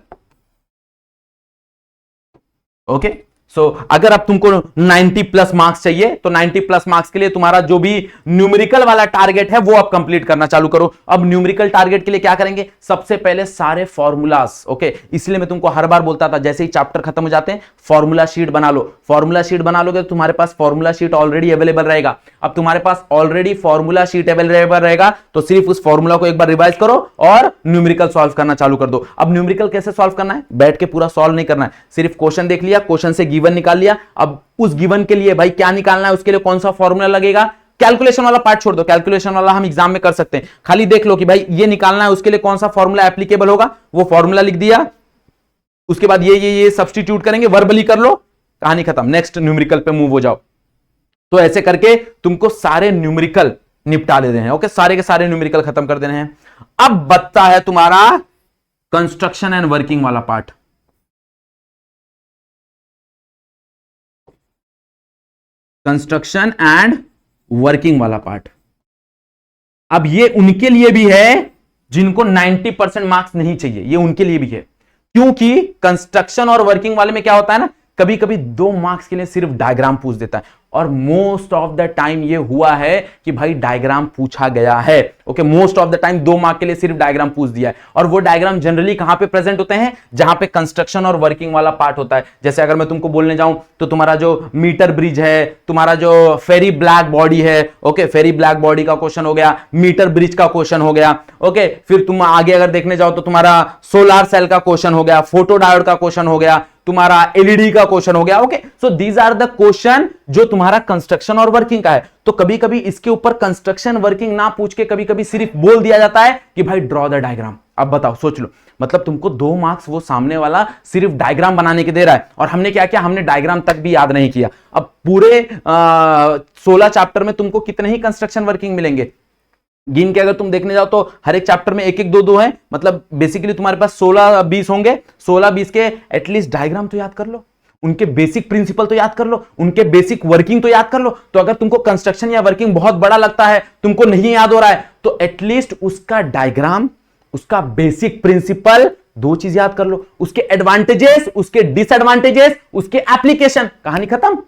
Okay, so अगर अब तुमको 90 प्लस मार्क्स चाहिए, तो 90 प्लस मार्क्स के लिए तुम्हारा जो भी न्यूमेरिकल वाला टारगेट है वो अब कंप्लीट करना चालू करो। अब न्यूमेरिकल टारगेट के लिए क्या करेंगे? सबसे पहले सारे फॉर्मूलास। ओके, इसलिए मैं तुमको हर बार बोलता था, जैसे ही चैप्टर खत्म हो जाते हैं फॉर्मूला शीट बना लो। फॉर्मूला शीट बना लोगे तो तुम्हारे पास फॉर्मूला शीट ऑलरेडी अवेलेबल रहेगा। अब तुम्हारे पास ऑलरेडी फॉर्मूला शीट अवेलेबल रहेगा, तो सिर्फ उस फॉर्मूला को एक बार रिवाइज करो और न्यूमेरिकल सॉल्व करना चालू कर दो। अब न्यूमेरिकल कैसे सॉल्व करना है? बैठ के पूरा सॉल्व नहीं करना है, सिर्फ क्वेश्चन देख लिया, क्वेश्चन से गिवन निकाल लिया। अब उस गिवन के लिए भाई क्या निकालना है, उसके लिए कौन सा फॉर्मूला लगेगा, कैलकुलेशन वाला पार्ट छोड़ दो, कैलकुलेशन वाला हम एग्जाम में कर सकते हैं। खाली देख लो कि भाई ये निकालना है, उसके लिए कौन सा फॉर्मूला एप्लीकेबल होगा, वो फॉर्मूला लिख दिया। उसके बाद ये सब्स्टिट्यूट करेंगे, वर्बली कर लो, कहानी खत्म, नेक्स्ट न्यूमेरिकल पे मूव हो जाओ। तो ऐसे करके तुमको सारे न्यूमेरिकल निपटा देने हैं। ओके, सारे के सारे न्यूमेरिकल खत्म कर देने हैं। अब बचता है तुम्हारा कंस्ट्रक्शन एंड वर्किंग वाला पार्ट। कंस्ट्रक्शन एंड वर्किंग वाला पार्ट। अब ये उनके लिए भी है जिनको 90% मार्क्स नहीं चाहिए, ये उनके लिए भी है, क्योंकि कंस्ट्रक्शन और वर्किंग वाले में क्या होता है ना, कभी कभी 2 मार्क्स के लिए सिर्फ डायग्राम पूछ देता है, और मोस्ट ऑफ द टाइम ये हुआ है कि भाई डायग्राम पूछा गया है। Okay, most of the time 2 mark के लिए सिर्फ डायग्राम पूछ दिया है, और वो डायग्राम जनरली कहां पे प्रेजेंट होते हैं? जहां पे कंस्ट्रक्शन और वर्किंग वाला पार्ट होता है। जैसे अगर मैं तुमको बोलने जाऊं तो तुम्हारा जो मीटर ब्रिज है, तुम्हारा जो फेरी ब्लैक बॉडी है, ओके, फेरी ब्लैक बॉडी का क्वेश्चन हो गया, मीटर ब्रिज का क्वेश्चन हो गया। ओके, फिर तुम आगे अगर देखने जाओ तो तुम्हारा सोलर सेल का क्वेश्चन हो गया, फोटो डायोड का क्वेश्चन हो गया, तुम्हारा एलईडी का क्वेश्चन हो गया। Okay, so these are the question जो तुम्हारा कंस्ट्रक्शन और वर्किंग का है। तो कभी कभी इसके ऊपर कंस्ट्रक्शन वर्किंग ना पूछ के कभी कभी सिर्फ बोल दिया जाता है कि भाई ड्रॉ द डायग्राम। अब बताओ, सोच लो, मतलब तुमको 2 मार्क्स वो सामने वाला सिर्फ डायग्राम बनाने के दे रहा है, और हमने क्या किया, हमने डायग्राम तक भी याद नहीं किया। अब पूरे 16 चैप्टर में तुमको कितने ही कंस्ट्रक्शन वर्किंग मिलेंगे? गिन के अगर तुम देखने जाओ तो हर एक चैप्टर में एक एक दो दो है, मतलब बेसिकली तुम्हारे पास 16-20 होंगे। 16-20 के एटलीस्ट डायग्राम तो याद कर लो, उनके बेसिक प्रिंसिपल तो याद कर लो, उनके बेसिक वर्किंग तो याद कर लो। तो अगर तुमको कंस्ट्रक्शन या वर्किंग बहुत बड़ा लगता है, तुमको नहीं याद हो रहा है, तो एटलीस्ट उसका डायग्राम, उसका बेसिक प्रिंसिपल, दो चीज याद कर लो। उसके एडवांटेजेस, उसके डिसएडवांटेजेस, उसके एप्लीकेशन, कहानी खत्म।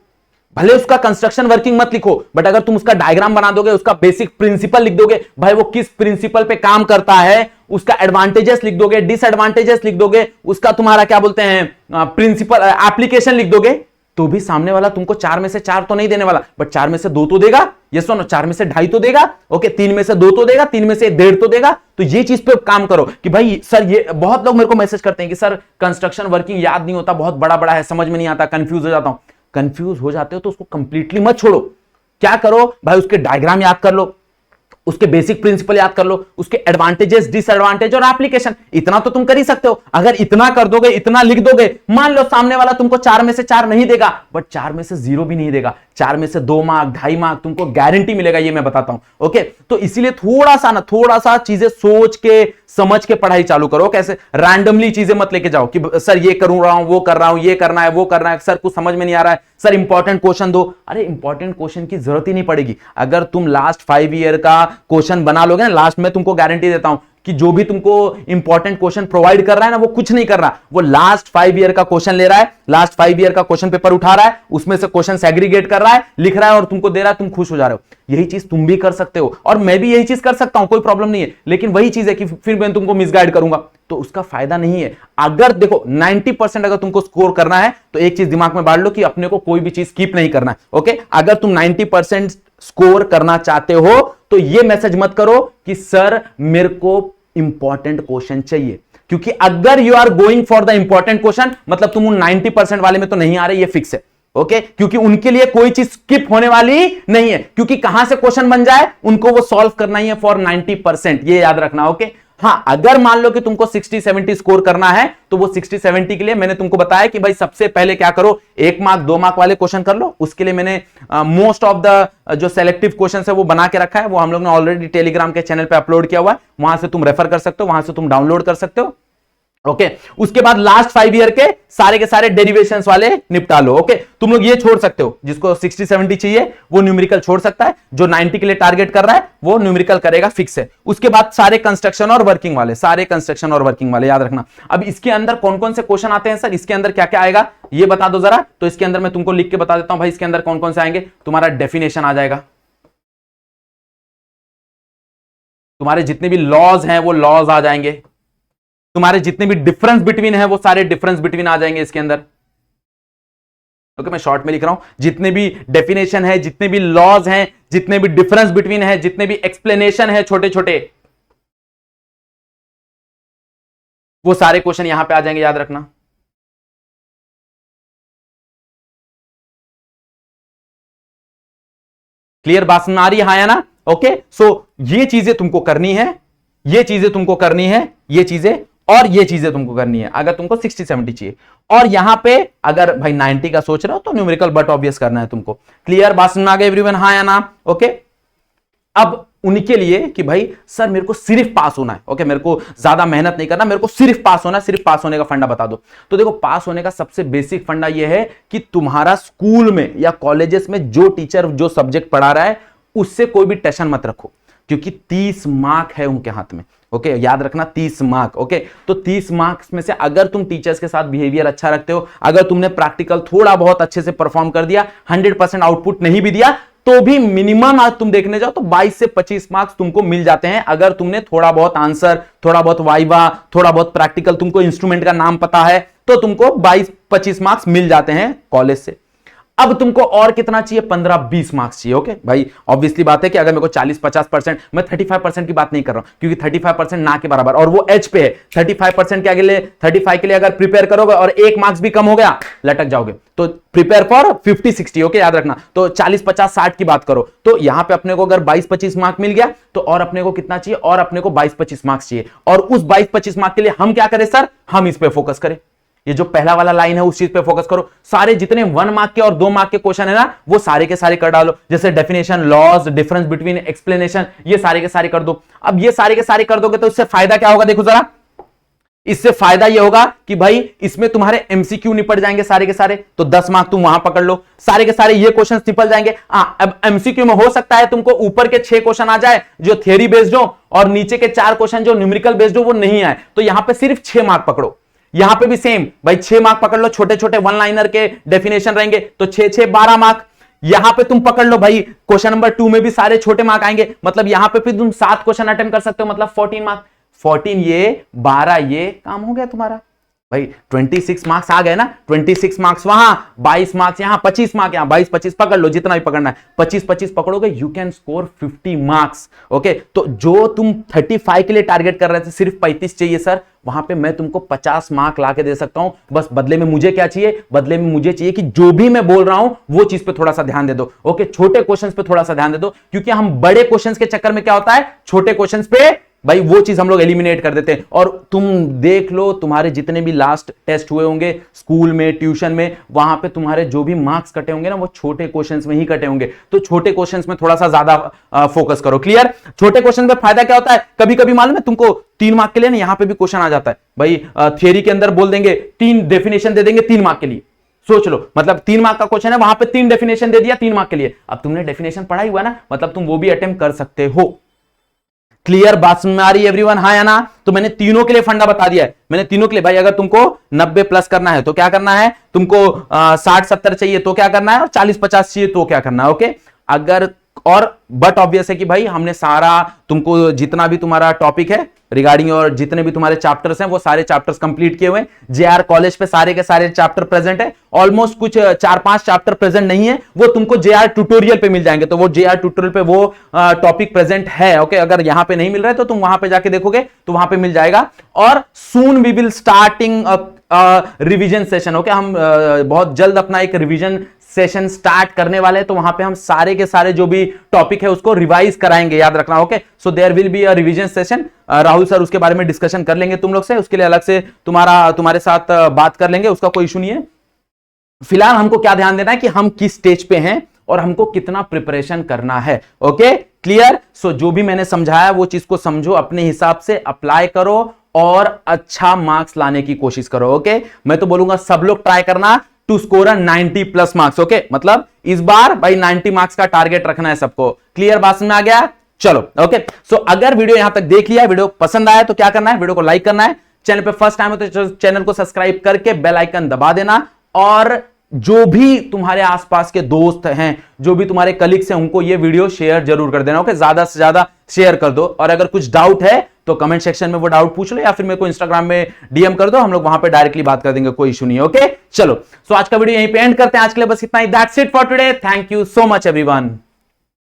भले उसका कंस्ट्रक्शन वर्किंग मत लिखो, बट अगर तुम उसका डायग्राम बना दोगे, उसका बेसिक प्रिंसिपल लिख दोगे, भाई वो किस प्रिंसिपल पे काम करता है, उसका एडवांटेजेस लिख दोगे, डिसएडवांटेजेस लिख दोगे, उसका तुम्हारा क्या बोलते हैं प्रिंसिपल एप्लीकेशन लिख दोगे, तो भी सामने वाला तुमको 4 में से 4 तो नहीं देने वाला, बट 4 में से 2 तो देगा। ये सुनो, 4 में से 2.5 तो देगा, ओके, 3 में से 2 तो देगा, 3 में से 1.5 तो देगा। तो ये चीज पे काम करो कि भाई सर, ये बहुत लोग मेरे को मैसेज करते हैं कि सर कंस्ट्रक्शन वर्किंग याद नहीं होता, बहुत बड़ा बड़ा है, समझ में नहीं आता, कंफ्यूज हो जाता हूं। कंफ्यूज हो जाते हो तो उसको कंप्लीटली मत छोड़ो। क्या करो भाई, उसके डायग्राम याद कर लो, उसके बेसिक प्रिंसिपल याद कर लो, उसके एडवांटेजेस, डिसएडवांटेज और एप्लीकेशन। इतना तो तुम कर ही सकते हो। अगर इतना कर दोगे, इतना लिख दोगे, मान लो सामने वाला तुमको 4 में से 4 नहीं देगा, बट 4 में से 0 भी नहीं देगा, 4 में से 2 मार्क, 2.5 मार्क तुमको गारंटी मिलेगा, ये मैं बताता हूं। ओके, तो इसीलिए थोड़ा सा चीजें सोच के समझ के पढ़ाई चालू करो। कैसे रैंडमली चीजें मत लेके जाओ कि सर ये करूं रहा हूं, वो कर रहा हूं, ये करना है, वो करना है, सर कुछ समझ में नहीं आ रहा है, सर इंपॉर्टेंट क्वेश्चन दो। अरे इंपॉर्टेंट क्वेश्चन की जरूरत ही नहीं पड़ेगी। अगर तुम लास्ट 5 ईयर का क्वेश्चन बना लोगे ना, लास्ट में तुमको गारंटी देता हूं कि जो भी तुमको इंपॉर्टेंट क्वेश्चन प्रोवाइड कर रहा है ना, वो कुछ नहीं कर रहा, वो लास्ट 5 ईयर का क्वेश्चन ले रहा है, लास्ट 5 ईयर का क्वेश्चन पेपर उठा रहा है, उसमें से क्वेश्चन सेग्रीगेट कर रहा है, लिख रहा है और तुमको दे रहा है, तुम खुश हो जा रहे हो। यही चीज तुम भी कर सकते हो और मैं भी यही चीज कर सकता हूं, कोई प्रॉब्लम नहीं है। लेकिन वही चीज है कि फिर मैं तुमको मिसगाइड करूंगा तो उसका फायदा नहीं है। अगर देखो 90% अगर तुमको स्कोर करना है तो एक चीज दिमाग में बांध लो कि अपने को कोई भी चीज स्किप नहीं करना है। ओके, अगर तुम 90% स्कोर करना चाहते हो तो ये मैसेज मत करो कि सर मेरे को इंपॉर्टेंट क्वेश्चन चाहिए, क्योंकि अगर you are going for the important question मतलब तुम उन 90% वाले में तो नहीं आ रहे, ये फिक्स है। ओके, क्योंकि उनके लिए कोई चीज स्किप होने वाली नहीं है, क्योंकि कहां से क्वेश्चन बन जाए उनको वो सॉल्व करना ही है फॉर 90%, ये याद रखना। ओके, हाँ, अगर मान लो कि तुमको 60-70 स्कोर करना है तो वो 60-70 के लिए मैंने तुमको बताया कि भाई सबसे पहले क्या करो, 1 मार्क 2 मार्क वाले क्वेश्चन कर लो। उसके लिए मैंने मोस्ट ऑफ द जो सेलेक्टिव क्वेश्चन है वो बना के रखा है, वो हम लोग ने ऑलरेडी टेलीग्राम के चैनल पे अपलोड किया हुआ है, वहां से तुम रेफर कर सकते हो, वहां से तुम डाउनलोड कर सकते हो। ओके, उसके बाद लास्ट 5 ईयर के सारे डेरिवेशंस वाले निपटा लो। ओके, तुम लोग ये छोड़ सकते हो, जिसको 60-70 चाहिए वो न्यूमेरिकल छोड़ सकता है, जो 90 के लिए टारगेट कर रहा है वो न्यूमेरिकल करेगा, फिक्स है। उसके बाद सारे कंस्ट्रक्शन और वर्किंग वाले याद रखना। अब इसके अंदर कौन कौन से क्वेश्चन आते हैं सर, इसके अंदर क्या क्या आएगा ये बता दो जरा। तो इसके अंदर मैं तुमको लिख के बता देता हूं भाई, इसके अंदर कौन कौन से आएंगे। तुम्हारा डेफिनेशन आ जाएगा, तुम्हारे जितने भी लॉज हैं वो लॉज आ जाएंगे, तुम्हारे जितने भी डिफरेंस बिटवीन है वो सारे डिफरेंस बिटवीन आ जाएंगे इसके अंदर। ओके, मैं शॉर्ट में लिख रहा हूं, जितने भी डेफिनेशन है, जितने भी लॉज हैं, जितने भी डिफरेंस बिटवीन है, जितने भी एक्सप्लेनेशन है छोटे छोटे, वो सारे क्वेश्चन यहां पे आ जाएंगे, याद रखना। क्लियर बात सुन आ रही है, हाँ या ना। ओके, सो ये चीजें तुमको करनी है, ये चीजें तुमको करनी है, ये चीजें और ये चीजें तुमको करनी है अगर तुमको 60-70 चाहिए। और यहां पे अगर भाई 90 का सोच रहे हो तो न्यूमेरिकल बट ऑब्वियस करना है तुमको। क्लियर बात सुन आ गई एवरीवन, हाँ या ना। ओके, अब उनके लिए कि भाई सर मेरे को सिर्फ पास होना है, ओके, मेरे को ज्यादा मेहनत नहीं करना, मेरे को सिर्फ पास होना है, सिर्फ पास होने का फंडा बता दो। तो देखो, पास होने का सबसे बेसिक फंडा यह है कि तुम्हारा स्कूल में या कॉलेजेस में जो टीचर जो सब्जेक्ट पढ़ा रहा है उससे कोई भी टेंशन मत रखो, क्योंकि 30 मार्क है उनके हाथ में। ओके, याद रखना 30 मार्क। ओके, तो 30 मार्क्स में से अगर तुम टीचर्स के साथ बिहेवियर अच्छा रखते हो, अगर तुमने प्रैक्टिकल थोड़ा बहुत अच्छे से परफॉर्म कर दिया, 100% आउटपुट नहीं भी दिया तो भी मिनिमम आज तुम देखने जाओ तो 22 से 25 मार्क्स तुमको मिल जाते हैं। अगर तुमने थोड़ा बहुत आंसर, थोड़ा बहुत वाइवा, थोड़ा बहुत प्रैक्टिकल, तुमको इंस्ट्रूमेंट का नाम पता है तो तुमको 22-25 मार्क्स मिल जाते हैं कॉलेज से। अब तुमको और कितना चाहिए, 15-20 मार्क्स चाहिए। ओके भाई, ऑब्वियसली बात है कि अगर मेरे को 40-50%, मैं 35% की बात नहीं कर रहा हूं, क्योंकि 35% ना के बराबर और वो एच पे है। 35% के अगले 35 के लिए अगर प्रिपेयर करोगे और 1 मार्क्स भी कम हो गया लटक जाओगे। तो प्रिपेयर फॉर 50-60। ओके, याद रखना। तो 40-50-60 की बात करो तो यहां पे अपने को अगर 22-25 मार्क्स मिल गया तो और अपने को कितना चाहिए, और अपने को 22-25 मार्क्स चाहिए। और उस 22-25 मार्क्स के लिए हम क्या करें सर, हम इस पे फोकस करें। ये जो पहला वाला लाइन है उस चीज पे फोकस करो। सारे जितने 1 मार्क के और 2 मार्क के क्वेश्चन है ना, वो सारे के सारे कर डालो। जैसे definition, laws, difference between explanation, ये सारे के सारे कर दो। अब ये सारे के सारे कर दोगे तो इससे फायदा क्या होगा, देखो जरा। इससे फायदा यह होगा कि भाई इसमें तुम्हारे एमसीक्यू निपट जाएंगे सारे के सारे, तो 10 मार्क तुम वहां पकड़ लो। सारे के सारे ये क्वेश्चंस निपट जाएंगे। अब एमसीक्यू में हो सकता है तुमको ऊपर के 6 क्वेश्चन आ जाए जो थ्योरी बेस्ड हो, और नीचे के 4 क्वेश्चन जो न्यूमेरिकल बेस्ड हो वो नहीं आए, तो यहां पे सिर्फ 6 मार्क पकड़ो। यहां पे भी सेम भाई 6 मार्क पकड़ लो, छोटे छोटे 1 लाइनर के डेफिनेशन रहेंगे, तो 6 6 12 मार्क। यहां पे तुम पकड़ लो भाई, क्वेश्चन नंबर 2 में भी सारे छोटे मार्क आएंगे, मतलब यहां पे फिर तुम 7 क्वेश्चन अटेम्प्ट कर सकते हो, मतलब 14 मार्क। 14 ये 12 ये काम हो गया तुम्हारा भाई। 26 मार्क्स आ गए ना, 26 मार्क्स वहां, 22 मार्क्स यहां, 25 मार्क्स यहां, 22 25 पकड़ लो, जितना भी पकड़ना है। 25 25 पकड़ोगे, you can score 50 marks. Okay, तो जो तुम 35 के लिए टारगेट कर रहे थे, सिर्फ 35 चाहिए सर, वहां पे मैं तुमको 50 मार्क ला के दे सकता हूं। बस बदले में मुझे क्या चाहिए, बदले में मुझे चाहिए कि जो भी मैं बोल रहा हूं वो चीज पे थोड़ा सा ध्यान दे दो। ओके, छोटे क्वेश्चंस पे थोड़ा सा ध्यान दे दो, क्योंकि हम बड़े क्वेश्चंस के चक्कर में क्या होता है, छोटे क्वेश्चंस पे भाई वो चीज हम लोग एलिमिनेट कर देते हैं। और तुम देख लो, तुम्हारे जितने भी लास्ट टेस्ट हुए होंगे स्कूल में, ट्यूशन में, वहां पे तुम्हारे जो भी मार्क्स कटे होंगे ना, वो छोटे क्वेश्चंस में ही कटे होंगे। तो छोटे क्वेश्चंस में थोड़ा सा ज्यादा फोकस करो। क्लियर? छोटे क्वेश्चन में फायदा क्या होता है, कभी कभी मालूम है तुमको 3 मार्क के लिए ना, यहां पे भी क्वेश्चन आ जाता है भाई, थियरी के अंदर बोल देंगे 3 डेफिनेशन दे देंगे 3 मार्क के लिए। सोच लो, मतलब 3 मार्क का क्वेश्चन है, वहां पे 3 डेफिनेशन दे दिया 3 मार्क के लिए। अब तुमने डेफिनेशन पढ़ा ही हुआ ना, मतलब तुम वो भी अटेम्प्ट कर सकते हो। क्लियर बात समझ में आ रही है एवरीवन? हाँ या ना? तो मैंने तीनों के लिए फंडा बता दिया है, मैंने तीनों के लिए। भाई अगर तुमको 90 प्लस करना है तो क्या करना है, तुमको 60-70 चाहिए तो क्या करना है, और 40-50 चाहिए तो क्या करना है। ओके, अगर और बट ऑब्वियस है कि भाई हमने सारा तुमको जितना भी तुम्हारा टॉपिक है रिगार्डिंग और जितने भी तुम्हारे चैप्टर्स हैं वो सारे चैप्टर्स कंप्लीट किए हुए हैं। जेआर कॉलेज पे सारे के सारे चैप्टर प्रेजेंट है। ऑलमोस्ट कुछ 4-5 चैप्टर प्रेजेंट नहीं है, वो तुमको जेआर ट्यूटोरियल पे मिल जाएंगे। तो वो जेआर ट्यूटोरियल पे वो टॉपिक प्रेजेंट है। ओके, अगर यहां पे नहीं मिल रहा है तो तुम वहां पे जाके देखोगे तो वहां पे मिल जाएगा। और soon we will starting revision session. Okay, हम बहुत जल्द अपना एक रिवीजन सेशन स्टार्ट करने वाले हैं, तो वहां पे हम सारे के सारे जो भी टॉपिक है उसको रिवाइज कराएंगे, याद रखना। Okay, so there will be a revision session. Rahul sir उसके बारे में डिस्कशन कर लेंगे तुम लोग से, उसके लिए अलग से तुम्हारे साथ बात कर लेंगे, उसका कोई इशू नहीं है। फिलहाल हमको क्या ध्यान देना है कि हम किस स्टेज पे हैं और हमको कितना प्रिपरेशन करना है। Okay, clear? सो जो भी मैंने समझाया वो चीज को समझो, अपने हिसाब से अप्लाई करो और अच्छा मार्क्स लाने की कोशिश करो। ओके, मैं तो बोलूंगा सब लोग ट्राई करना to score 90 plus marks. Okay, मतलब इस बार भाई 90 मार्क्स का टारगेट रखना है सबको। क्लियर बात में आ गया? चलो, ओके। सो अगर वीडियो यहां तक देख लिया, वीडियो पसंद आया तो क्या करना है, वीडियो को लाइक करना है। चैनल पे फर्स्ट टाइम हो तो चैनल को सब्सक्राइब करके बेल आइकन दबा देना। और जो भी तुम्हारे आसपास के दोस्त हैं, जो भी तुम्हारे कलीग्स हैं, उनको ये वीडियो शेयर जरूर कर देना। ओके, ज्यादा से ज्यादा शेयर कर दो। और अगर कुछ डाउट है तो कमेंट सेक्शन में वो डाउट पूछ लो, या फिर मेरे को इंस्टाग्राम में डीएम कर दो, हम लोग वहां पे डायरेक्टली बात कर देंगे, कोई इशू नहीं है। ओके, चलो, सो आज का वीडियो यहीं पे एंड करते हैं। आज के लिए बस इतना ही। That's it for today. Thank you so much everyone.